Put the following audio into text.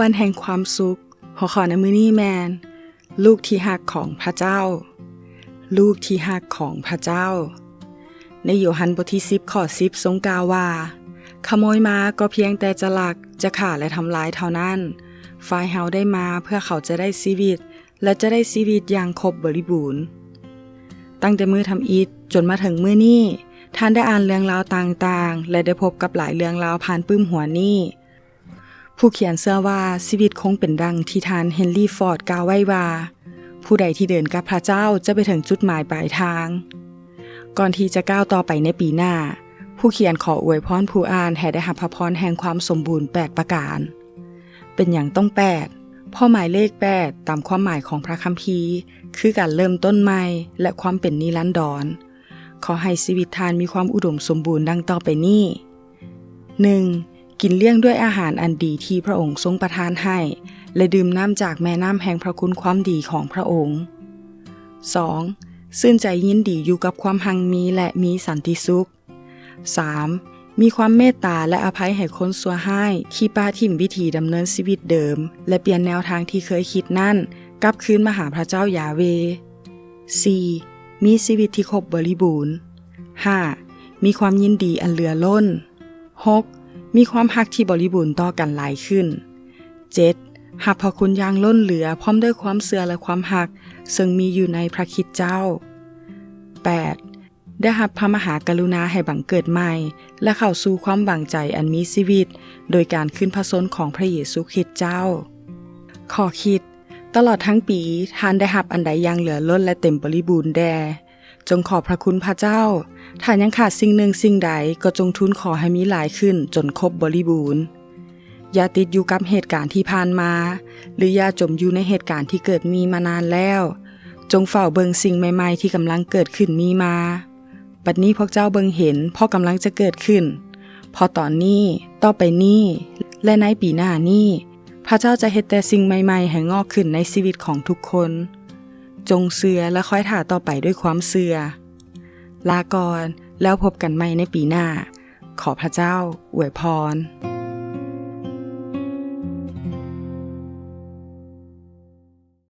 วันแห่งความสุขหัวข้อในมื้อนี้แมนลูกที่ฮักของพระเจ้าลูกที่ฮักของพระเจ้าในโยฮันบทที่10ข้อ10ทรงกล่าวว่าขโมยมาก็เพียงแต่จะลักจะฆ่าและทำลายเท่านั้นฝ่ายเฮาได้มาเพื่อเขาจะได้ชีวิตและจะได้ชีวิตอย่างครบบริบูรณ์ตั้งแต่มื้อทำอิฐจนมาถึงมื้อนี้ท่านได้อ่านเรื่องราวต่างๆและได้พบกับหลายเรื่องราวผ่านปื้มหัวนี้ผู้เขียนเชื่อว่าชีวิตคงเป็นดังที่ท่านเฮนรี่ฟอร์ดกล่าวไว้ว่าผู้ใดที่เดินกับพระเจ้าจะไปถึงจุดหมายปลายทางก่อนที่จะก้าวต่อไปในปีหน้าผู้เขียนขออวยพรผู้อ่านให้ได้รับพระพรแห่งความสมบูรณ์8ประการเป็นอย่างต้อง8เพราะหมายเลข8ตามความหมายของพระคัมภีร์คือการเริ่มต้นใหม่และความเป็นนิรันดรขอให้ชีวิตท่านมีความอุดมสมบูรณ์ดังต่อไปนี้ 1. กินเลี้ยงด้วยอาหารอันดีที่พระองค์ทรงประทานให้และดื่มน้ำจากแม่น้ำแห่งพระคุณความดีของพระองค์ 2. ซื่นใจยินดีอยู่กับความหังมีและมีสันติสุข 3. มีความเมตตาและอภัยให้คนชั่วร้ายที่ปาทิ่มวิถีดำเนินชีวิตเดิมและเปลี่ยนแนวทางที่เคยคิดนั่นกลับคืนมาหาพระเจ้ายาเว 4. มีชีวิตที่ครบบริบูรณ์ 5. มีความยินดีอันเหลือล้น 6. มีความฮักที่บริบูรณ์ต่อกันหลายขึ้น 7. รับพระคุณอย่างล้นเหลือพร้อมด้วยความเชื่อและความฮักซึ่งมีอยู่ในพระคริสต์เจ้า 8. ได้รับพระมหากรุณาให้บังเกิดใหม่และเข้าสู่ความหวังใจอันมีชีวิตโดยการขึ้นพระชนม์ของพระเยซูคริสต์เจ้าข้อคิดตลอดทั้งปีท่านได้รับอันใดอย่างเหลือล้นและเต็มบริบูรณ์แด่จงขอบพระคุณพระเจ้าถ้ายังขาดสิ่งหนึ่งสิ่งใดก็จงทูลขอให้มีหลายขึ้นจนครบบริบูรณ์อย่าติดอยู่กับเหตุการณ์ที่ผ่านมาหรืออย่าจมอยู่ในเหตุการณ์ที่เกิดมีมานานแล้วจงเฝ้าเบิ่งสิ่งใหม่ๆที่กำลังเกิดขึ้นมีมาบัดนี้พวกเจ้าเบิ่งเห็นเพราะกำลังจะเกิดขึ้นพอตอนนี้ต่อไปนี้และในปีหน้านี้พระเจ้าจะเฮ็ดแต่สิ่งใหม่ๆให้งอกขึ้นในชีวิตของทุกคนจงเชื่อและคอยท่าต่อไปด้วยความเชื่อลาก่อนแล้วพบกันใหม่ในปีหน้าขอพระเจ้าอวยพร